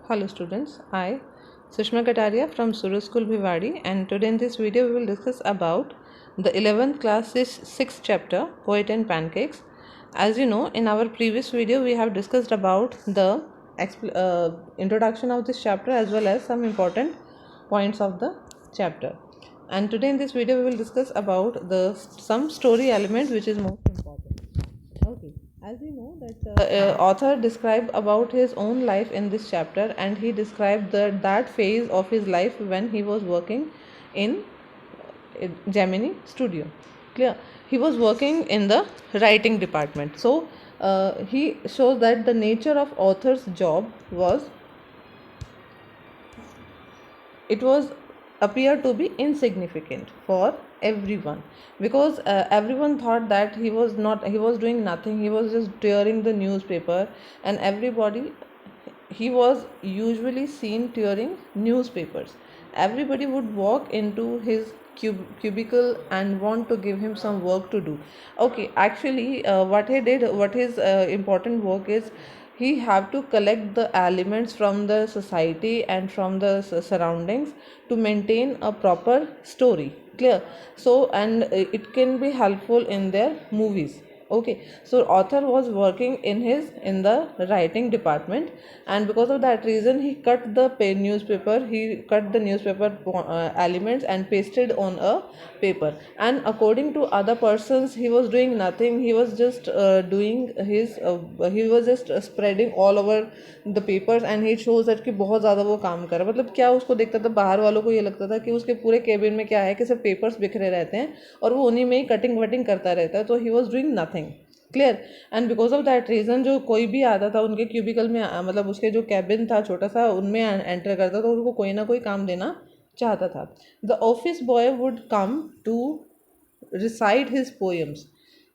Hello students, I Sushma Kataria from Suru School Bhiwadi, and today in this video we will discuss about the 11th class's 6th chapter Poet and Pancakes. As you know, in our previous video we have discussed about the introduction of this chapter as well as some important points of the chapter. And today in this video we will discuss about the some story element which is most important. Okay, as we know that the author described about his own life in this chapter, and he described that phase of his life when he was working in Gemini Studio. Clear? He was working in the writing department. So he shows that the nature of author's job was it was appeared to be insignificant for everyone, because everyone thought that he was doing nothing, he was just tearing the newspaper, and everybody he was usually seen tearing newspapers. Everybody would walk into his cubicle and want to give him some work to do. Okay, actually what his important work is, he have to collect the elements from the society and from the surroundings to maintain a proper story. Clear? So and it can be helpful in their movies. Okay, so author was working in the writing department, and because of that reason he cut the newspaper, he cut the newspaper elements and pasted on a paper. And according to other persons, he was doing nothing, he was just doing his he was just spreading all over the papers, and he shows that कि बहुत ज़्यादा वो काम कर रहा है. मतलब क्या उसको देखता था, बाहर वालों को ये लगता था कि उसके पूरे केबिन में क्या है कि सब पेपर्स बिखरे रहते हैं और वो उन्हीं में ही कटिंग वटिंग करता रहता है. तो he was doing nothing. Clear? And because of that reason जो कोई भी आता था उनके क्यूबिकल में, मतलब उसके जो कैबिन था छोटा सा, उनमें एंटर करता तो उनको कोई ना कोई काम देना चाहता था. The office boy would come to recite his poems.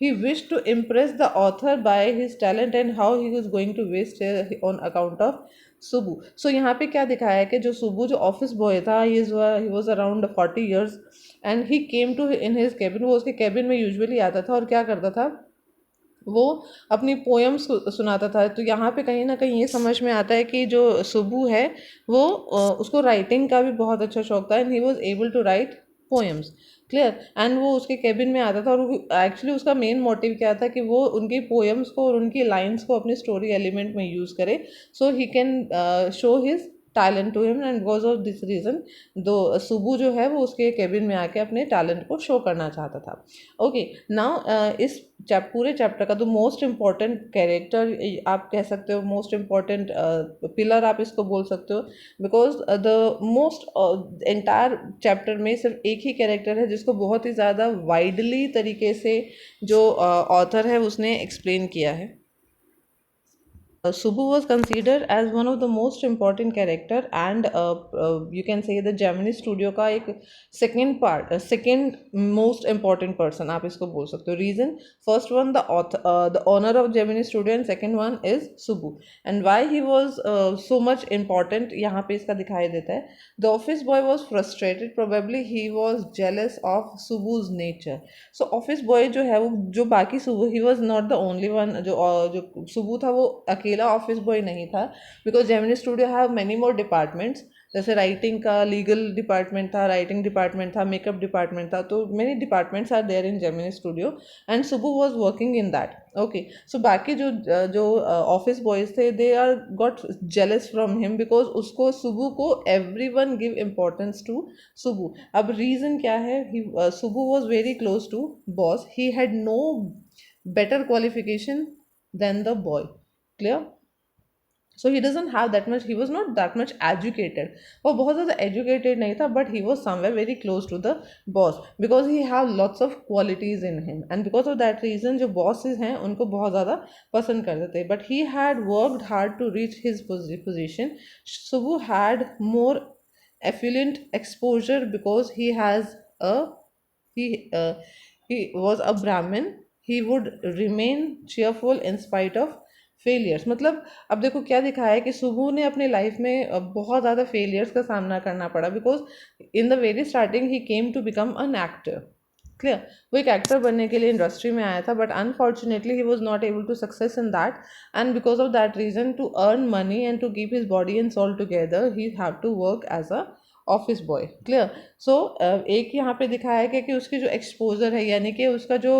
He wished to impress the author by his talent and how he was going to waste on account of Subbu. So यहाँ पे क्या दिखाया है कि जो सुबू जो ऑफिस बॉय था, he was around 40 years, and he came to in his cabin. वो उसके कैबिन में यूजुअली आता था और क्या करता था, वो अपनी पोएम्स सुनाता था. तो यहाँ पे कहीं ना कहीं ये समझ में आता है कि जो सुबू है वो उसको राइटिंग का भी बहुत अच्छा शौक था, and he was able to write poems. Clear? And वो उसके केबिन में आता था और एक्चुअली उसका मेन मोटिव क्या था कि वो उनकी पोएम्स को और उनकी लाइंस को अपने स्टोरी एलिमेंट में यूज़ करे, so he can show his talent to him. And because of this reason दो सुबू जो है वो उसके केबिन में आके अपने टैलेंट को शो करना चाहता था. ओके, नाउ इस पूरे चैप्टर का तो मोस्ट इम्पॉर्टेंट कैरेक्टर आप कह सकते हो, मोस्ट इम्पॉर्टेंट पिलर आप इसको बोल सकते हो, because the most entire chapter में सिर्फ एक ही कैरेक्टर है जिसको बहुत ही ज़्यादा वाइडली तरीके से जो ऑथर है उसने एक्सप्लेन किया है. Subbu was considered as one of the most important character, and you can say the Gemini Studio का एक second most important person आप इसको बोल सकते हो. Reason, first one the author, the owner of Gemini Studio, and second one is Subbu. And why he was so much important यहाँ पे इसका दिखाई देता है. The office boy was frustrated, probably he was jealous of Subbu's nature. So office boy जो है वो जो बाकी Subbu, he was not the only one. जो सुबू था वो अकेला ऑफिस बॉय नहीं था, because Gemini Studio have many more departments. जैसे राइटिंग का लीगल डिपार्टमेंट था, राइटिंग डिपार्टमेंट था, मेकअप डिपार्टमेंट था. तो many departments are there in Gemini Studio, and Subbu was working in that. Okay, so बाकी जो जो ऑफिस बॉयज थे they are got jealous from him, because उसको सुबू को everyone give importance to Subbu. अब रीज़न क्या है, Subbu was very close to boss, he had no better qualification than the boy. Clear? So he doesn't have that much, he was not that much educated. वो बहुत ज़्यादा educated नहीं था, but he was somewhere very close to the boss because he have lots of qualities in him, and because of that reason जो bosses हैं उनको बहुत ज़्यादा पसंद करते थे. But he had worked hard to reach his position. Subbu had more affluent exposure because he has a he he was a Brahmin. He would remain cheerful in spite of failures. मतलब अब देखो क्या दिखाया है कि सुबू ने अपने life में बहुत ज़्यादा फेलियर्स का सामना करना पड़ा, because in the very starting he came to become an actor. Clear. वो एक एक्टर बनने के लिए इंडस्ट्री में आया था, but unfortunately he was not able to success in that, and because of that reason to earn money and to keep his body and soul together he have to work as a office boy. Clear. So एक यहाँ पे दिखाया गया कि उसकी जो exposure है, यानी कि उसका जो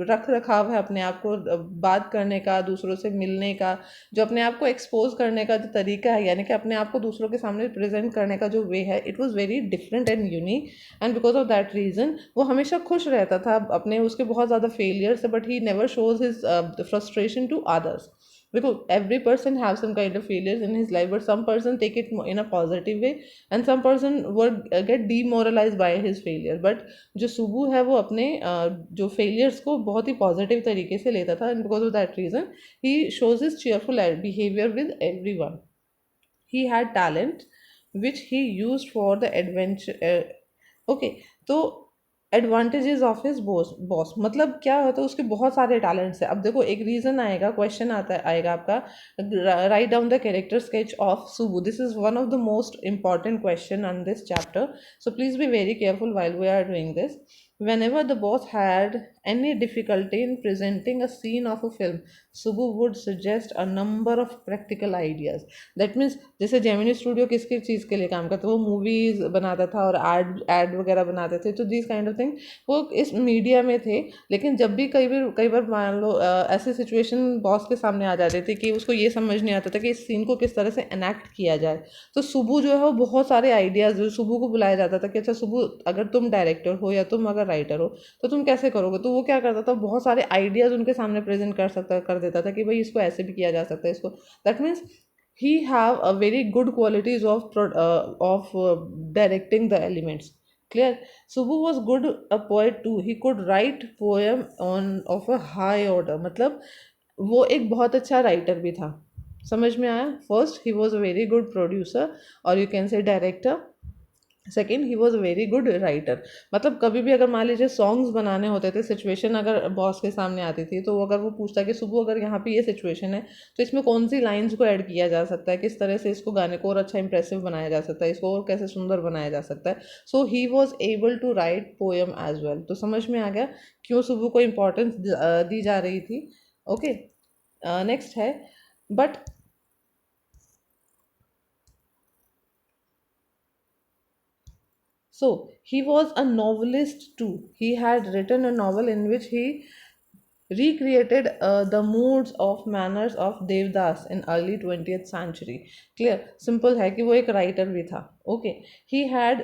रख रखाव है अपने आप को बात करने का, दूसरों से मिलने का, जो अपने आप को एक्सपोज करने का जो तरीका है, यानी कि अपने आप को दूसरों के सामने प्रेजेंट करने का जो वे है, it was very different and unique. And because of that reason वो हमेशा खुश रहता था अपने उसके बहुत ज़्यादा फेलियर से, but he never shows his frustration to others, because every person have some kind of failures in his life, but some person take it in a positive way and some person would get demoralized by his failure. But जो सुबु है वो अपने जो failures को बहुत ही positive तरीके से लेता था, and because of that reason he shows his cheerful behavior with everyone. He had talent which he used for the adventure. Okay, तो एडवांटेजेस ऑफ हिज बॉस मतलब क्या होता है, उसके बहुत सारे टैलेंट्स है। अब देखो एक रीजन आएगा, क्वेश्चन आता है आएगा आपका, write down the character sketch of Subbu. This is one of the most important question on this chapter, so please be very careful while we are doing this. Whenever the boss had any difficulty in presenting a scene of a film, Subbu would suggest a number of practical ideas. That means जैसे Gemini studio किस किस चीज़ के लिए काम करता है, वो movies बनाता था और एड वगैरह बनाते थे, तो दिस काइंड ऑफ थिंग वो इस मीडिया में थे। लेकिन जब भी कई बार मान लो ऐसी सिचुएशन बॉस के सामने आ जाती थी कि उसको ये समझ नहीं आता था कि इस सीन को किस तरह से एनैक्ट किया जाए, तो सुबु जो है वो बहुत सारे आइडियाज़, सुबु को बुलाया जाता था कि अच्छा सुबु, अगर तुम डायरेक्टर हो या तुम अगर राइटर हो तो तुम कैसे करोगे, तो वो क्या करता था, बहुत सारे आइडियाज़ उनके सामने प्रेजेंट कर देता था कि भाई इसको ऐसे भी किया जा सकता है, इसको। That means he have a very good qualities of directing the elements. Clear. Subbu was good a poet too. He could write poem on of a high order. मतलब वो एक बहुत अच्छा राइटर भी था। समझ में आया? First he was a very good producer और you can say director. Second he was a very good writer. मतलब कभी भी अगर मान लीजिए सॉन्ग्स बनाने होते थे, सिचुएशन अगर बॉस के सामने आती थी, तो अगर वो पूछता कि सुबह अगर यहाँ पे ये सिचुएशन है तो इसमें कौन सी लाइंस को ऐड किया जा सकता है, किस तरह से इसको गाने को और अच्छा इंप्रेसिव बनाया जा सकता है, इसको और कैसे सुंदर बनाया जा सकता है। So he was able to write poem as well. तो समझ में आ गया क्यों सुबह को इम्पोर्टेंस दी जा रही थी। ओके, नेक्स्ट है, but so he was a novelist too. He had written a novel in which he recreated the moods of manners of Devdas in early 20th century. Clear. Simple है कि वो एक writer भी था. Okay. He had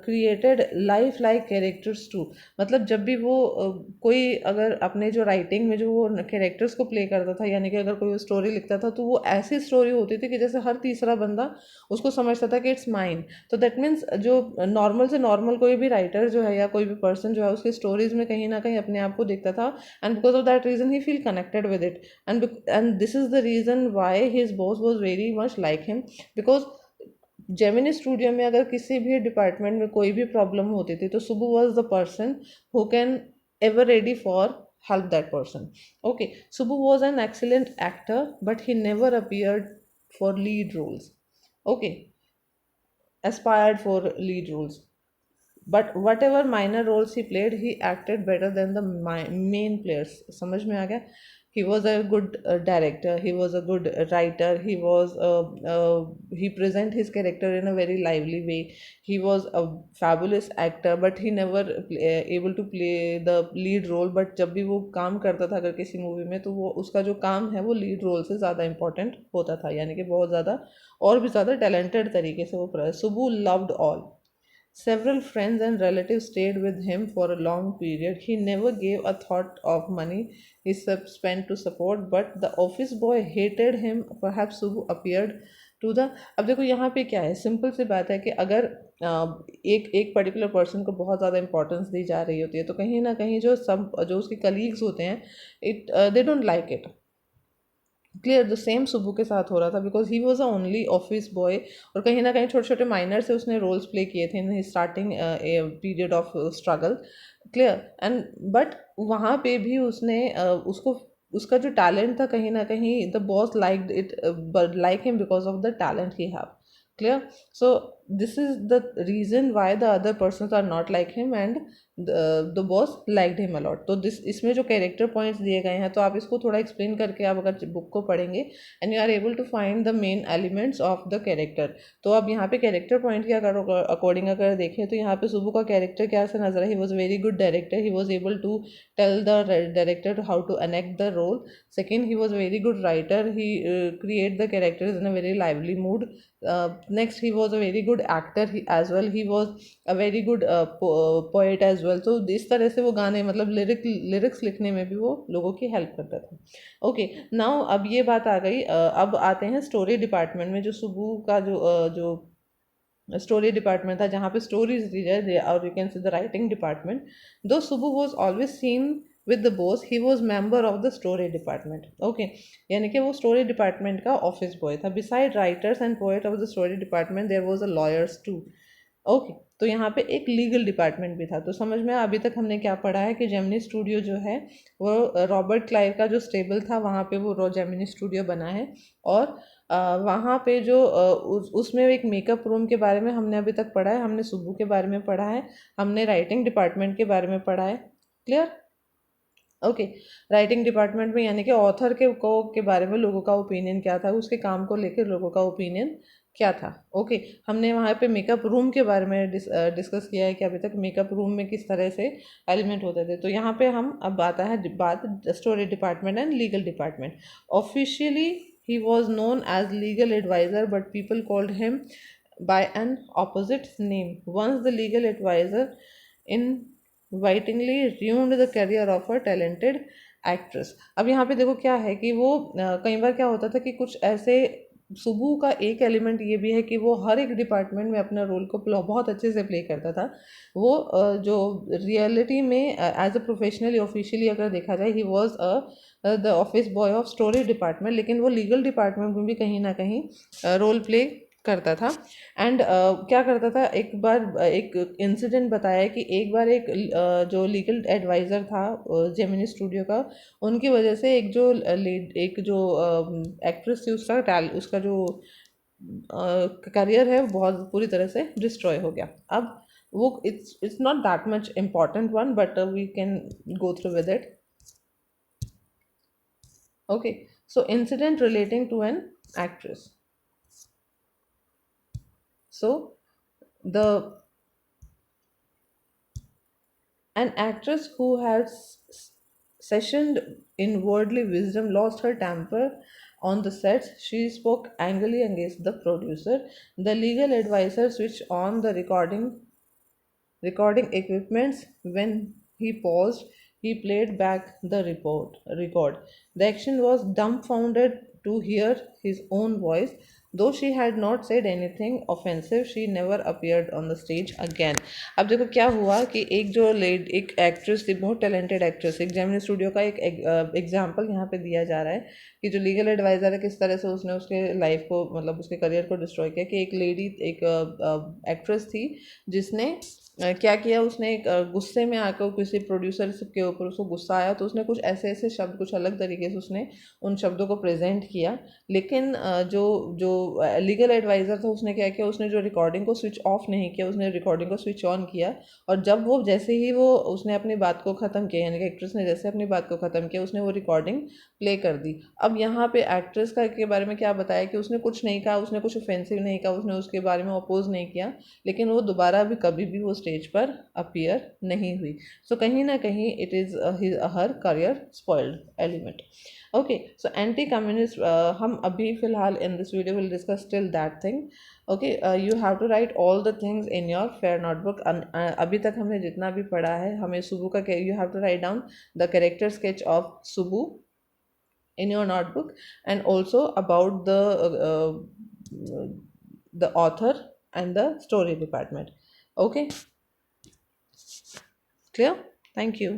created life like characters too. मतलब जब भी वो कोई अगर अपने जो writing में जो वो characters को play करता था, यानी कि अगर कोई स्टोरी लिखता था तो वो ऐसी स्टोरी होती थी कि जैसे हर तीसरा बंदा उसको समझता था कि इट्स माइन। तो दैट मीन्स जो नॉर्मल से नॉर्मल कोई भी राइटर जो है या कोई भी पर्सन जो है उसकी स्टोरीज में कहीं ना कहीं अपने आप को दिखता था, and because of that reason he feel connected with it, and this is the reason why his boss was very much like him, because Gemini studio में अगर किसी भी डिपार्टमेंट में कोई भी प्रॉब्लम होती थी तो Subu was the person who can ever ready for help that person. Okay, Subbu was an excellent actor, but he never appeared for lead roles. Okay, aspired for lead roles. But whatever minor roles he played, he acted better than the main players. समझ में आ गया? He was a good director. He was a good writer. He present his character in a very lively way. He was a fabulous actor, but he never able to play the lead role. But जब भी वो काम करता था अगर किसी movie में, तो वो उसका जो काम है वो लीड रोल से ज़्यादा इम्पोर्टेंट होता था, यानी कि बहुत ज़्यादा और भी ज़्यादा टैलेंटेड तरीके से वो सुबु loved all. Several friends and relatives stayed with him for a long period. He never gave a thought of money he spent to support, but the office boy hated him. Perhaps Subbu appeared to the. अब देखो यहाँ पे क्या है, simple सी बात है कि अगर एक पर्टिकुलर पर्सन को बहुत ज़्यादा इंपॉर्टेंस दी जा रही होती है, तो कहीं ना कहीं जो उसके कलीग्स होते हैं, they don't like it. Clear. The same Subu के साथ हो रहा था, because he was a only office boy, और कहीं ना कहीं छोटे छोटे माइनर से उसने रोल्स प्ले किए थे in starting period of struggle. Clear. And but वहाँ पे भी उसने उसको उसका जो टैलेंट था, कहीं ना कहीं the boss like it, like him because of the talent he have. Clear. So this is the reason why the other persons are not like him and the boss liked him a lot. तो this इसमें जो character points दिए गए हैं, तो आप इसको थोड़ा एक्सप्लेन करके आप अगर बुक को पढ़ेंगे and you are able to find the main elements of the character. तो अब यहाँ पे कैरेक्टर पॉइंट के अकॉर्डिंग अगर देखें तो यहाँ पे सुबु का कैरेक्टर क्या से नजर है, he was very good director, he was able to tell the director how to enact the role. Second, he was a very good writer, he create the characters in a very lively mood. Next, he was a very good actor as well, he was a very good poet as well. तो इस तरह से वो गाने मतलब lyrics लिखने में भी वो लोगों की हेल्प करता था। ओके, नाउ अब ये बात आ गई, अब आते हैं स्टोरी डिपार्टमेंट में। जो सुबु का जो स्टोरी डिपार्टमेंट था जहाँ पे स्टोरीज दी जाए, और you can see the writing department, though Subu was always seen with the boss, he was member of the story department. Okay, यानी कि वो स्टोरी डिपार्टमेंट का ऑफिस बॉय था। Beside writers and poet of the story department there was a lawyers too. Okay, तो यहाँ पे एक legal department भी था। तो समझ में अभी तक हमने क्या पढ़ा है कि जेमिनी स्टूडियो जो है वो रॉबर्ट क्लाइव का जो स्टेबल था वहाँ पे वो जेमिनी स्टूडियो बना है। और वहाँ पे जो उसमें एक मेकअप रूम के बारे में हमने अभी तक पढ़ा है, हमने सुबु के बारे में पढ़ा है, हमने राइटिंग डिपार्टमेंट के बारे में पढ़ा है। क्लियर? ओके, राइटिंग डिपार्टमेंट में यानी कि ऑथर के बारे में लोगों का ओपिनियन क्या था, उसके काम को लेकर लोगों का ओपिनियन क्या था। ओके, हमने वहाँ पे मेकअप रूम के बारे में डिस्कस किया है कि अभी तक मेकअप रूम में किस तरह से एलिमेंट होते थे। तो यहाँ पे हम अब आता है बात story department and legal department. Officially he was known as legal advisor, but people called him by an opposite name. Once the legal advisor invitingly ruined the career of a talented actress. अब यहाँ पे देखो क्या है कि वो कई बार क्या होता था कि कुछ ऐसे सुबु का एक एलिमेंट ये भी है कि वो हर एक डिपार्टमेंट में अपना रोल को बहुत अच्छे से प्ले करता था। वो जो रियलिटी में एज अ प्रोफेशनली ऑफिशियली अगर देखा जाए, he was the office boy of story department, लेकिन वो लीगल डिपार्टमेंट में भी कहीं ना कहीं रोल प्ले करता था। एंड क्या करता था, एक बार एक इंसिडेंट बताया कि एक बार एक जो लीगल एडवाइज़र था जेमिनी स्टूडियो का, उनकी वजह से एक जो एक्ट्रेस थी उसका जो करियर है बहुत पूरी तरह से डिस्ट्रॉय हो गया। अब वो it's not that much important one, but we can go through with it. Okay, so incident relating to an actress. So the an actress who had sessioned in worldly wisdom lost her temper on the sets. She spoke angrily against the producer. The legal advisor switched on the recording equipments. When he paused, he played back the record. The action was dumbfounded to hear his own voice. Though she had not said anything offensive, she never appeared on the stage again. अब देखो क्या हुआ कि एक actress थी, बहुत talented actress, एक Gemini studio का एक एग्जाम्पल यहाँ पे दिया जा रहा है कि जो लीगल एडवाइज़र है किस तरह से उसने उसके लाइफ को मतलब उसके करियर को डिस्ट्रॉय किया। कि एक एक्ट्रेस थी जिसने क्या किया, उसने एक गुस्से में आकर किसी प्रोड्यूसर के ऊपर उसको गुस्सा आया, तो उसने कुछ ऐसे ऐसे शब्द कुछ अलग तरीके से उसने उन शब्दों को प्रेजेंट किया। लेकिन जो जो लीगल एडवाइज़र था उसने क्या किया, उसने जो रिकॉर्डिंग को स्विच ऑफ नहीं किया, उसने रिकॉर्डिंग को स्विच ऑन किया। और जब वो जैसे ही वो उसने अपनी बात को ख़त्म किया, यानी कि एक्ट्रेस ने जैसे अपनी बात को ख़त्म किया, उसने वो रिकॉर्डिंग प्ले कर दी। अब यहाँ पे एक्ट्रेस का के बारे में क्या बताया कि उसने कुछ नहीं कहा, उसने कुछ ऑफेंसिव नहीं कहा, उसने उसके बारे में अपोज नहीं किया, लेकिन वो दोबारा भी कभी भी वो स्टेज पर अपीयर नहीं हुई। सो कहीं ना कहीं it is her career spoiled element. Okay, so anti communist, हम अभी फिलहाल in this video will discuss still that thing. Okay, you have to write all the things in your fair notebook. अभी तक हमने जितना भी पढ़ा है, हमें सुबु का you have to write down the character sketch of Subu in your notebook, and also about the author and the story department. Okay, clear? Thank you.